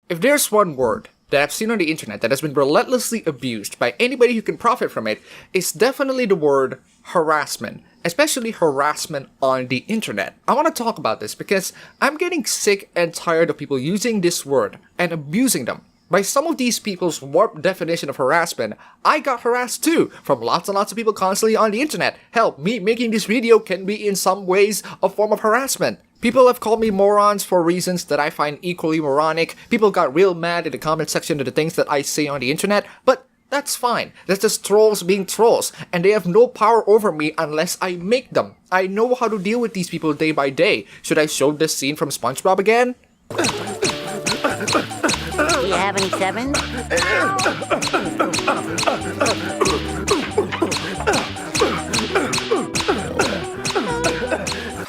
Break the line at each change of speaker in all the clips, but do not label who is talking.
If there's one word that I've seen on the internet that has been relentlessly abused by anybody who can profit from it, it's definitely the word harassment. Especially harassment on the internet. I want to talk about this because I'm getting sick and tired of people using this word and abusing them. By some of these people's warped definition of harassment, I got harassed too, from lots and lots of people constantly on the internet. Hell, me making this video can be in some ways a form of harassment. People have called me morons for reasons that I find equally moronic. People got real mad in the comment section of the things that I say on the internet, but that's fine. That's just trolls being trolls, and they have no power over me unless I make them. I know how to deal with these people day by day. Should I show this scene from Spongebob again?
Do you have any sevens?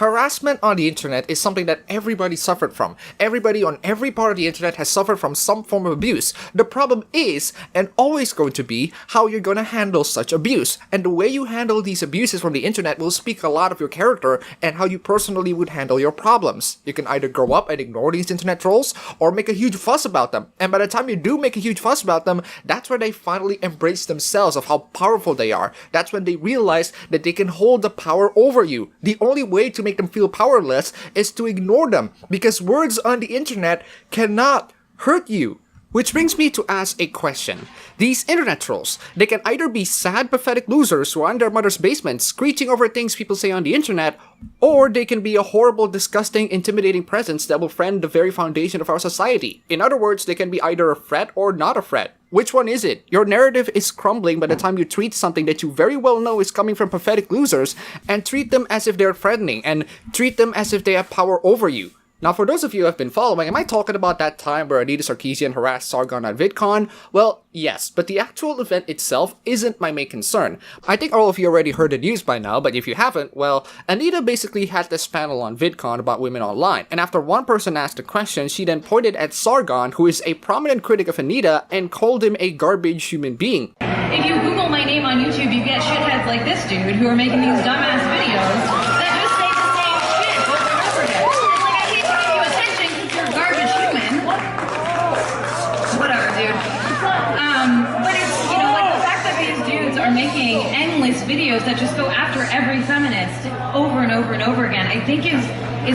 Harassment on the internet is something that everybody suffered from. Everybody on every part of the internet has suffered from some form of abuse. The problem is, and always going to be, how you're gonna handle such abuse. And the way you handle these abuses from the internet will speak a lot of your character and how you personally would handle your problems. You can either grow up and ignore these internet trolls, or make a huge fuss about them. And by the time you do make a huge fuss about them, that's where they finally embrace themselves of how powerful they are. That's when they realize that they can hold the power over you. The only way to make them feel powerless is to ignore them, because words on the internet cannot hurt you. Which brings me to ask a question. These internet trolls, they can either be sad, pathetic losers who are in their mother's basement screeching over things people say on the internet, or they can be a horrible, disgusting, intimidating presence that will friend the very foundation of our society. In other words, they can be either a threat or not a threat. Which one is it? Your narrative is crumbling by the time you treat something that you very well know is coming from pathetic losers and treat them as if they're threatening and treat them as if they have power over you. Now, for those of you who have been following, am I talking about that time where Anita Sarkeesian harassed Sargon at VidCon? Well, yes, but the actual event itself isn't my main concern. I think all of you already heard the news by now, but if you haven't, well, Anita basically had this panel on VidCon about women online, and after one person asked a question, she then pointed at Sargon, who is a prominent critic of Anita, and called him a garbage human being.
If you Google my name on YouTube, you get shitheads like this dude who are making these dumbass videos that just say the same shit over and over again. It's like, I hate to give you attention because you're a garbage human. Whatever, dude. But it's, you know, like the fact that these dudes are making endless videos that just go after every feminist over and over and over again, I think is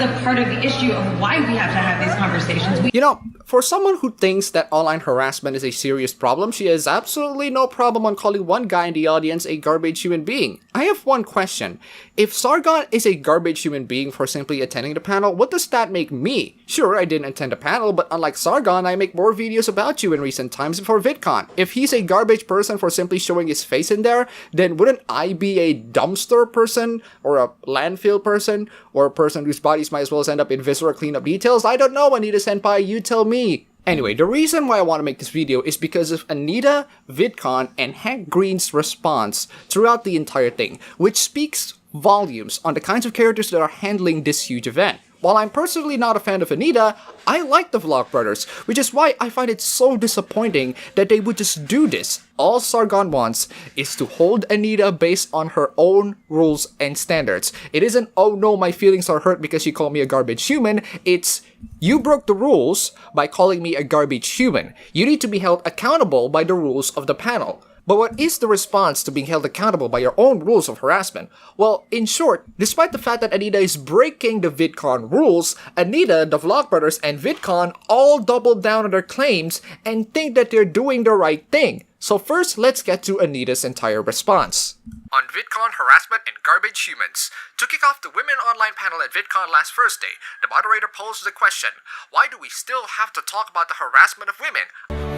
a part of the issue of why we have to have these conversations.
You know, for someone who thinks that online harassment is a serious problem, she has absolutely no problem on calling one guy in the audience a garbage human being. I have one question. If Sargon is a garbage human being for simply attending the panel, what does that make me? Sure, I didn't attend the panel, but unlike Sargon, I make more videos about you in recent times before VidCon. If he's a garbage person for simply showing his face in there, then wouldn't I be a dumpster person, or a landfill person, or a person whose bodies might as well end up in viscera cleanup details? I don't know, Anita Senpai, you tell me. Anyway, the reason why I want to make this video is because of Anita, VidCon, and Hank Green's response throughout the entire thing, which speaks volumes on the kinds of characters that are handling this huge event. While I'm personally not a fan of Anita, I like the Vlogbrothers, which is why I find it so disappointing that they would just do this. All Sargon wants is to hold Anita based on her own rules and standards. It isn't, oh no, my feelings are hurt because you called me a garbage human. It's, you broke the rules by calling me a garbage human. You need to be held accountable by the rules of the panel. But what is the response to being held accountable by your own rules of harassment? Well, in short, despite the fact that Anita is breaking the VidCon rules, Anita, the Vlogbrothers, and VidCon all double down on their claims and think that they're doing the right thing. So first, let's get to Anita's entire response. On VidCon harassment and garbage humans. To kick off the Women Online panel at VidCon last Thursday, the moderator posed the question, why do we still have to talk about the harassment of women?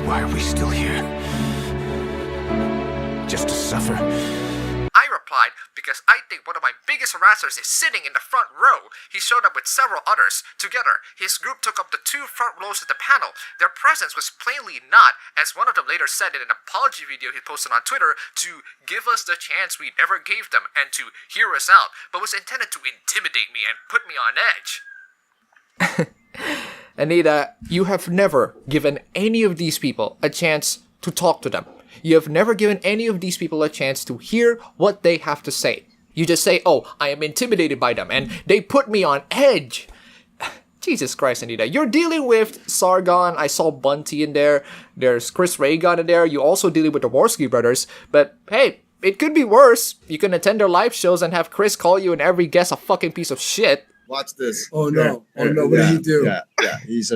Why are we still here? Just to suffer?
I replied, because I think one of my biggest harassers is sitting in the front row. He showed up with several others. Together, his group took up the 2 front rows of the panel. Their presence was plainly not, as one of them later said in an apology video he posted on Twitter, to give us the chance we never gave them and to hear us out, but was intended to intimidate me and put me on edge. Anita, you have never given any of these people a chance to talk to them. You have never given any of these people a chance to hear what they have to say. You just say, oh, I am intimidated by them and they put me on edge. Jesus Christ, Anita. You're dealing with Sargon. I saw Bunty in there. There's Chris Raygon in there. You also dealing with the Warski brothers. But hey, it could be worse. You can attend their live shows and have Chris call you and every guest a fucking piece of shit.
Watch this.
Oh no! Oh no! What did he do?
Yeah. He's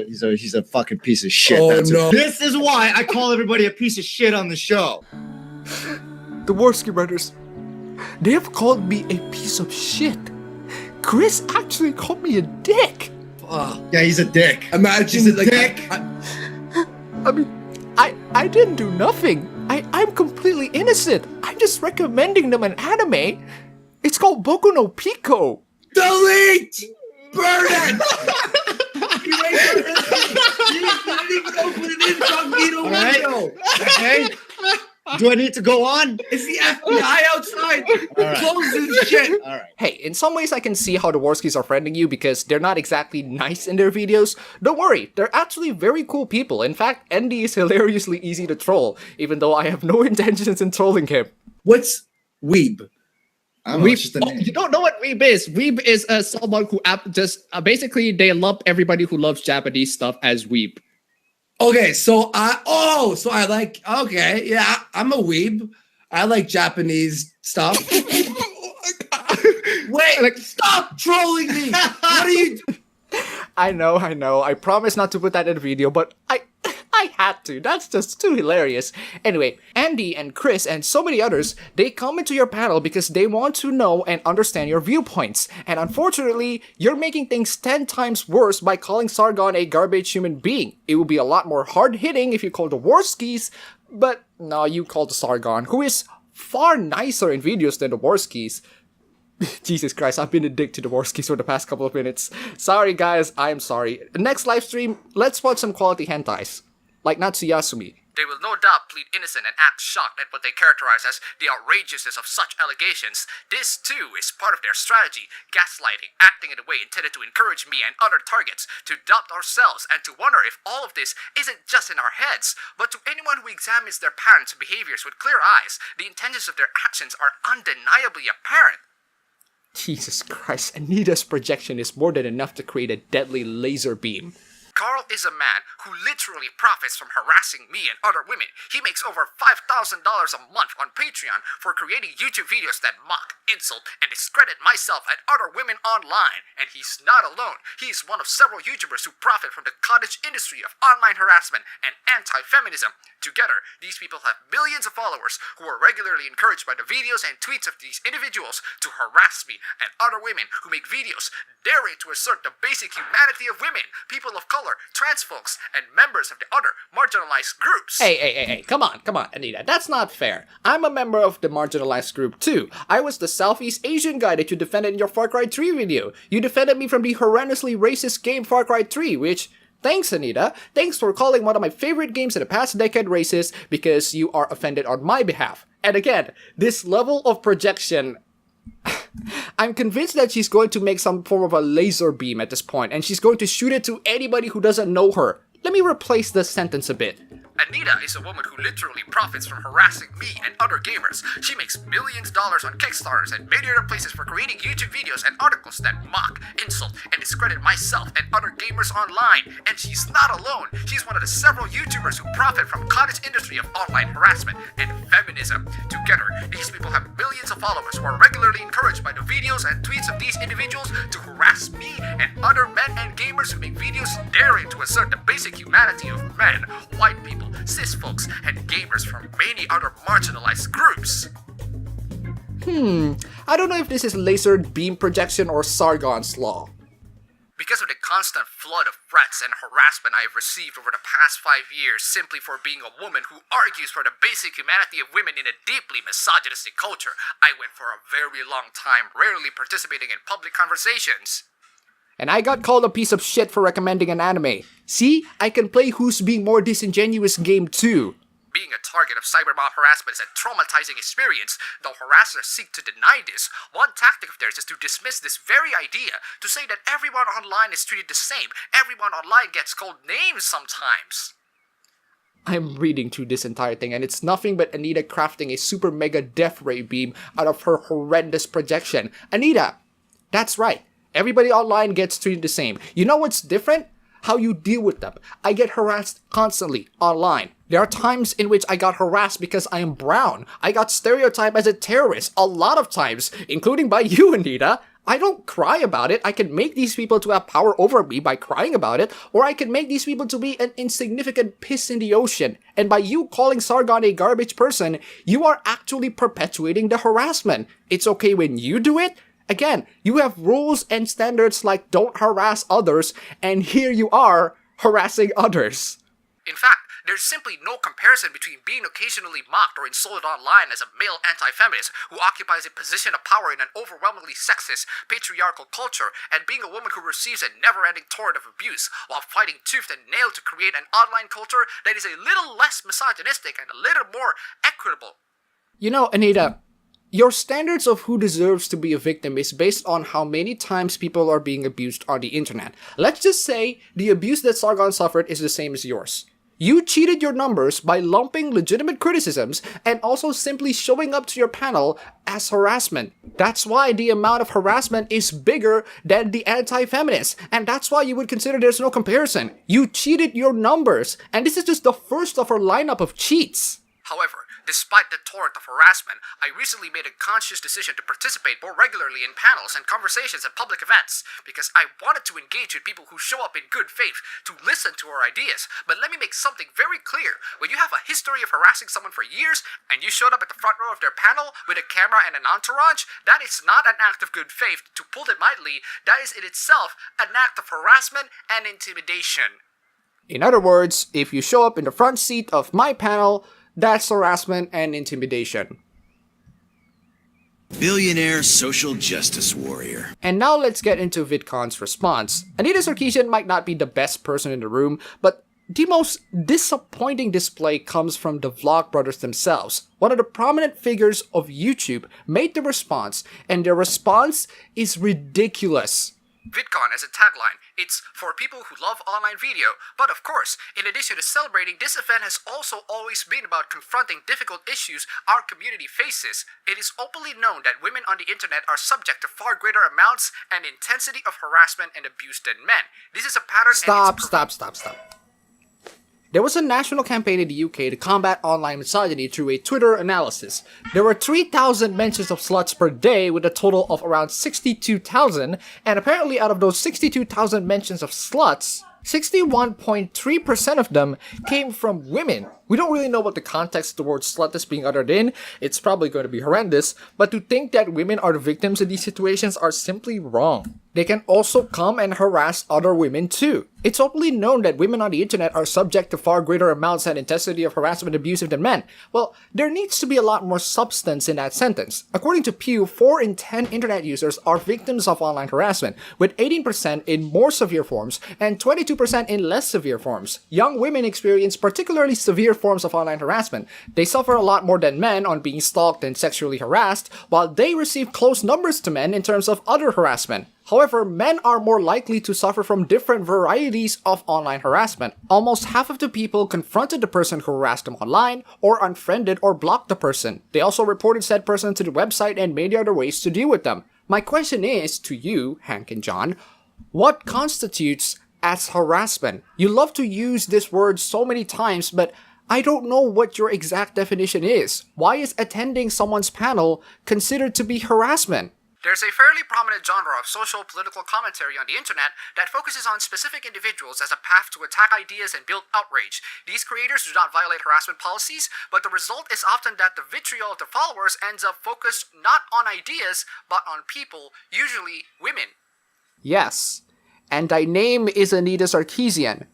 a fucking piece of shit.
Oh no!
This is why I call everybody a piece of shit on the show.
The Warski brothers. They have called me a piece of shit. Chris actually called me a dick.
Yeah, he's a dick.
Imagine
He's a
like
dick.
I mean, I didn't do nothing. I'm completely innocent. I'm just recommending them an anime. It's called Boku no Pico.
delete, burn it. You didn't even open an incognito window.
Okay. Do I need to go on?
It's the FBI outside.
right.
Close this shit.
All right.
Hey, in some ways I can see how the Warskis are friending you because they're not exactly nice in their videos. Don't worry, they're actually very cool people. In fact, Andy is hilariously easy to troll, even though I have no intentions in trolling him.
What's weeb?
I don't know, it's just a name.
You don't know what Weeb is. Weeb is someone who basically they lump everybody who loves Japanese stuff as Weeb.
Okay, so I like, okay, yeah, I'm a weeb. I like Japanese stuff. Wait, like, stop trolling me. What are you doing?
I know. I promise not to put that in the video, but I had to. That's just too hilarious. Anyway, Andy and Chris and so many others, they come into your panel because they want to know and understand your viewpoints. And unfortunately, you're making things 10 times worse by calling Sargon a garbage human being. It would be a lot more hard-hitting if you called the Warskis, but no, you called Sargon, who is far nicer in videos than the Warskis. Jesus Christ, I've been a dick to the Warskis for the past couple of minutes. Sorry guys, I'm sorry. Next live stream, let's watch some quality hentais. Like Natsuyasumi. They will no doubt plead innocent and act shocked at what they characterize as the outrageousness of such allegations. This, too, is part of their strategy, gaslighting, acting in a way intended to encourage me and other targets to doubt ourselves and to wonder if all of this isn't just in our heads. But to anyone who examines their parents' behaviors with clear eyes, the intentions of their actions are undeniably apparent. Jesus Christ, Anita's projection is more than enough to create a deadly laser beam. Carl is a man who literally profits from harassing me and other women. He makes over $5,000 a month on Patreon for creating YouTube videos that mock, insult, and discredit myself and other women online. And he's not alone. He is one of several YouTubers who profit from the cottage industry of online harassment and anti-feminism. Together, these people have millions of followers who are regularly encouraged by the videos and tweets of these individuals to harass me and other women who make videos daring to assert the basic humanity of women, people of color, trans folks, and members of the other marginalized groups. Hey, come on, Anita, that's not fair. I'm a member of the marginalized group too. I was the Southeast Asian guy that you defended in your Far Cry 3 video. You defended me from the horrendously racist game Far Cry 3, which... Thanks, Anita. Thanks for calling one of my favorite games in the past decade racist because you are offended on my behalf. And again, this level of projection... I'm convinced that she's going to make some form of a laser beam at this point, and she's going to shoot it to anybody who doesn't know her. Let me replace the sentence a bit. Anita is a woman who literally profits from harassing me and other gamers. She makes millions of dollars on Kickstarters and many other places for creating YouTube videos and articles that mock, insult, and discredit myself and other gamers online. And she's not alone. She's one of the several YouTubers who profit from cottage industry of online harassment and feminism. Together, these people have millions of followers who are regularly encouraged by the videos and tweets of these individuals to harass me and other men and gamers who make videos daring to assert the basic humanity of men, white people, cis folks, and gamers from many other marginalized groups. I don't know if this is laser beam projection or Sargon's law. Because of the constant flood of threats and harassment I have received over the past 5 years simply for being a woman who argues for the basic humanity of women in a deeply misogynistic culture, I went for a very long time rarely participating in public conversations. And I got called a piece of shit for recommending an anime. See, I can play Who's Being More Disingenuous game too. Being a target of cybermob harassment is a traumatizing experience. Though harassers seek to deny this, one tactic of theirs is to dismiss this very idea, to say that everyone online is treated the same, everyone online gets called names sometimes. I'm reading through this entire thing, and it's nothing but Anita crafting a super mega death ray beam out of her horrendous projection. Anita, that's right. Everybody online gets treated the same. You know what's different? How you deal with them. I get harassed constantly online. There are times in which I got harassed because I am brown. I got stereotyped as a terrorist a lot of times, including by you, Anita. I don't cry about it. I can make these people to have power over me by crying about it, or I can make these people to be an insignificant piss in the ocean. And by you calling Sargon a garbage person, you are actually perpetuating the harassment. It's okay when you do it. Again, you have rules and standards like don't harass others, and here you are harassing others. In fact, there's simply no comparison between being occasionally mocked or insulted online as a male anti-feminist who occupies a position of power in an overwhelmingly sexist, patriarchal culture, and being a woman who receives a never-ending torrent of abuse while fighting tooth and nail to create an online culture that is a little less misogynistic and a little more equitable. You know, Anita, your standards of who deserves to be a victim is based on how many times people are being abused on the internet. Let's just say the abuse that Sargon suffered is the same as yours. You cheated your numbers by lumping legitimate criticisms and also simply showing up to your panel as harassment. That's why the amount of harassment is bigger than the anti-feminists, and that's why you would consider there's no comparison. You cheated your numbers, and this is just the first of our lineup of cheats. However, despite the torrent of harassment, I recently made a conscious decision to participate more regularly in panels and conversations at public events, because I wanted to engage with people who show up in good faith to listen to our ideas. But let me make something very clear. When you have a history of harassing someone for years, and you showed up at the front row of their panel with a camera and an entourage, that is not an act of good faith. To put it mildly, that is in itself an act of harassment and intimidation. In other words, if you show up in the front seat of my panel, that's harassment and intimidation.
Billionaire social justice warrior.
And now let's get into VidCon's response. Anita Sarkeesian might not be the best person in the room, but the most disappointing display comes from the Vlogbrothers themselves. One of the prominent figures of YouTube made the response, and their response is ridiculous. VidCon has a tagline. It's for people who love online video. But of course, in addition to celebrating, this event has also always been about confronting difficult issues our community faces. It is openly known that women on the internet are subject to far greater amounts and intensity of harassment and abuse than men. This is a pattern. Stop. There was a national campaign in the UK to combat online misogyny through a Twitter analysis. There were 3,000 mentions of sluts per day with a total of around 62,000, and apparently out of those 62,000 mentions of sluts, 61.3% of them came from women. We don't really know what the context the word slut is being uttered in. It's probably going to be horrendous, but to think that women are the victims in these situations are simply wrong. They can also come and harass other women too. It's openly known that women on the internet are subject to far greater amounts and intensity of harassment and abuse than men. Well, there needs to be a lot more substance in that sentence. According to Pew, 4 in 10 internet users are victims of online harassment, with 18% in more severe forms and 22% in less severe forms. Young women experience particularly severe forms of online harassment. They suffer a lot more than men on being stalked and sexually harassed, while they receive close numbers to men in terms of other harassment. However, men are more likely to suffer from different varieties of online harassment. Almost half of the people confronted the person who harassed them online, or unfriended or blocked the person. They also reported said person to the website and made other ways to deal with them. My question is, to you, Hank and John, what constitutes as harassment? You love to use this word so many times, but I don't know what your exact definition is. Why is attending someone's panel considered to be harassment? There's a fairly prominent genre of social political commentary on the internet that focuses on specific individuals as a path to attack ideas and build outrage. These creators do not violate harassment policies, but the result is often that the vitriol of the followers ends up focused not on ideas, but on people, usually women. Yes, and thy name is Anita Sarkeesian.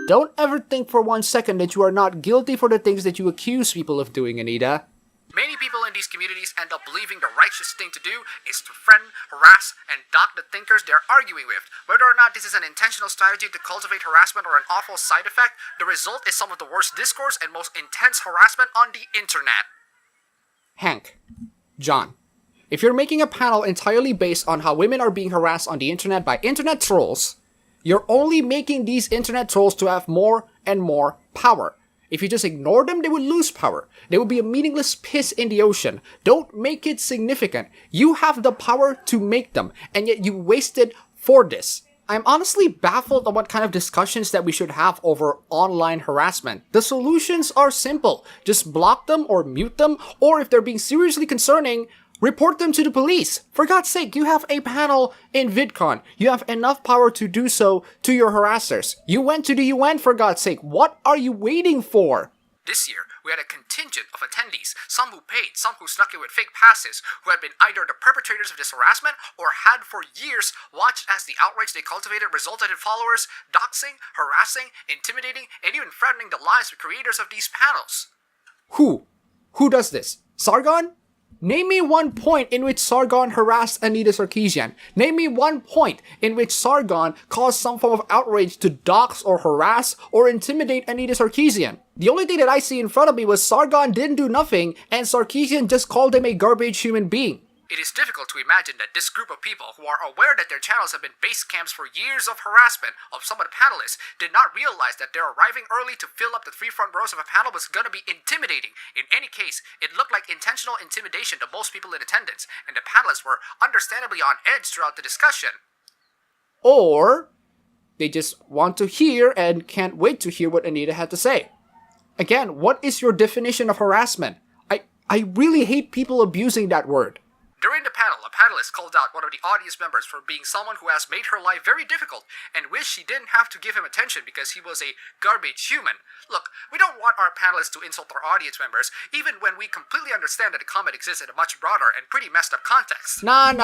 Don't ever think for 1 second that you are not guilty for the things that you accuse people of doing, Anita. Many people in these communities end up believing the righteous thing to do is to friend, harass, and dock the thinkers they're arguing with. Whether or not this is an intentional strategy to cultivate harassment or an awful side effect, the result is some of the worst discourse and most intense harassment on the internet. Hank, John, if you're making a panel entirely based on how women are being harassed on the internet by internet trolls, you're only making these internet trolls to have more and more power. If you just ignore them, they would lose power. They would be a meaningless piss in the ocean. Don't make it significant. You have the power to make them, and yet you wasted for this. I'm honestly baffled on what kind of discussions that we should have over online harassment. The solutions are simple. Just block them or mute them, or if they're being seriously concerning, report them to the police. For God's sake, you have a panel in VidCon. You have enough power to do so to your harassers. You went to the UN, for God's sake. What are you waiting for? This year, we had a contingent of attendees, some who paid, some who snuck in with fake passes, who had been either the perpetrators of this harassment or had for years watched as the outrage they cultivated resulted in followers doxing, harassing, intimidating, and even threatening the lives of creators of these panels. Who? Who does this? Sargon? Name me one point in which Sargon harassed Anita Sarkeesian. Name me one point in which Sargon caused some form of outrage to dox or harass or intimidate Anita Sarkeesian. The only thing that I see in front of me was Sargon didn't do nothing and Sarkeesian just called him a garbage human being. It is difficult to imagine that this group of people who are aware that their channels have been base camps for years of harassment of some of the panelists did not realize that their arriving early to fill up the 3 front rows of a panel was gonna be intimidating. In any case, it looked like intentional intimidation to most people in attendance, and the panelists were understandably on edge throughout the discussion. Or they just want to hear and can't wait to hear what Anita had to say. Again, what is your definition of harassment? I really hate people abusing that word. During the panel, a panelist called out one of the audience members for being someone who has made her life very difficult and wished she didn't have to give him attention because he was a garbage human. Look, we don't want our panelists to insult our audience members, even when we completely understand that the comment exists in a much broader and pretty messed up context. No.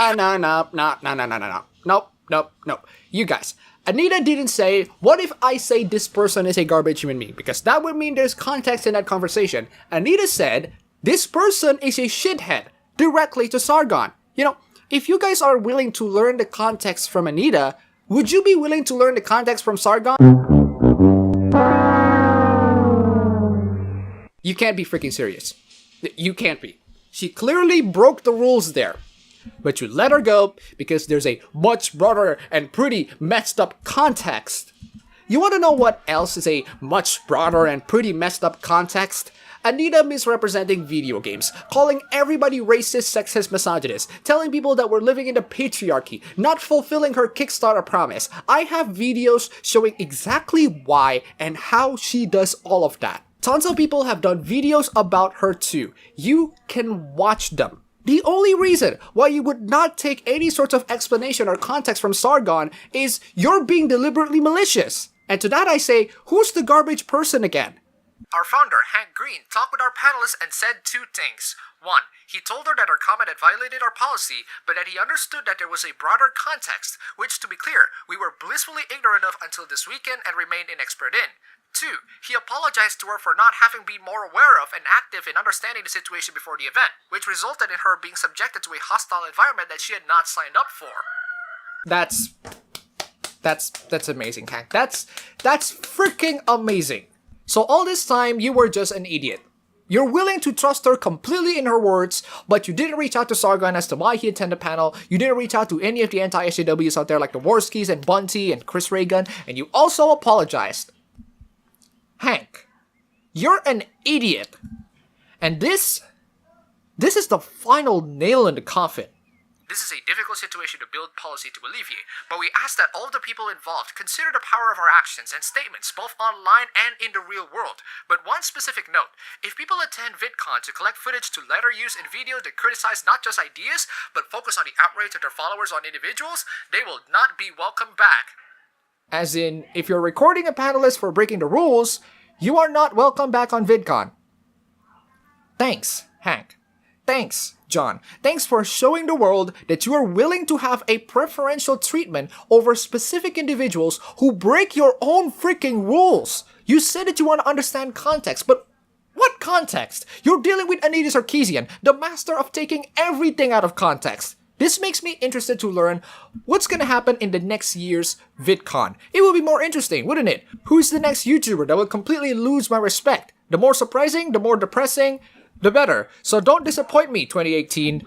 Nope. You guys, Anita didn't say, what if I say this person is a garbage human being? Because that would mean there's context in that conversation. Anita said, this person is a shithead. Directly to Sargon. You know, if you guys are willing to learn the context from Anita, would you be willing to learn the context from Sargon? You can't be freaking serious. You can't be. She clearly broke the rules there. But you let her go because there's a much broader and pretty messed up context. You want to know what else is a much broader and pretty messed up context? Anita misrepresenting video games, calling everybody racist, sexist, misogynist, telling people that we're living in the patriarchy, not fulfilling her Kickstarter promise. I have videos showing exactly why and how she does all of that. Tons of people have done videos about her too. You can watch them. The only reason why you would not take any sort of explanation or context from Sargon is you're being deliberately malicious. And to that I say, who's the garbage person again? Our founder, Hank Green, talked with our panelists and said 2 things. 1, he told her that her comment had violated our policy, but that he understood that there was a broader context, which, to be clear, we were blissfully ignorant of until this weekend and remained inexpert in. 2, he apologized to her for not having been more aware of and active in understanding the situation before the event, which resulted in her being subjected to a hostile environment that she had not signed up for. That's amazing, Hank. That's freaking amazing. So all this time, you were just an idiot. You're willing to trust her completely in her words, but you didn't reach out to Sargon as to why he attended the panel. You didn't reach out to any of the anti-SJWs out there like the Warskis and Bunty and Chris Reagan, and you also apologized. Hank, you're an idiot. And this is the final nail in the coffin. This is a difficult situation to build policy to alleviate, but we ask that all the people involved consider the power of our actions and statements, both online and in the real world. But one specific note, if people attend VidCon to collect footage to later use in videos that criticize not just ideas, but focus on the outrage of their followers on individuals, they will not be welcome back. As in, if you're recording a panelist for breaking the rules, you are not welcome back on VidCon. Thanks, Hank. Thanks, John. Thanks for showing the world that you are willing to have a preferential treatment over specific individuals who break your own freaking rules. You said that you want to understand context, but what context? You're dealing with Anita Sarkeesian, the master of taking everything out of context. This makes me interested to learn what's gonna happen in the next year's VidCon. It will be more interesting, wouldn't it? Who's the next YouTuber that will completely lose my respect? The more surprising, the more depressing, the better. So don't disappoint me, 2018.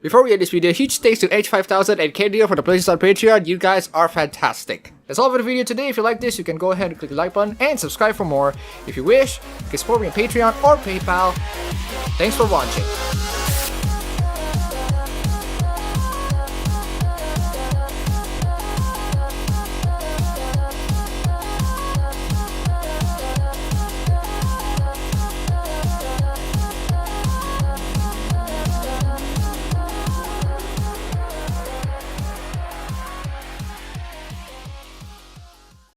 Before we end this video, huge thanks to H5000 and Kendio for the places on Patreon. You guys are fantastic. That's all for the video today. If you like this, you can go ahead and click the like button and subscribe for more. If you wish, you can support me on Patreon or PayPal. Thanks for watching.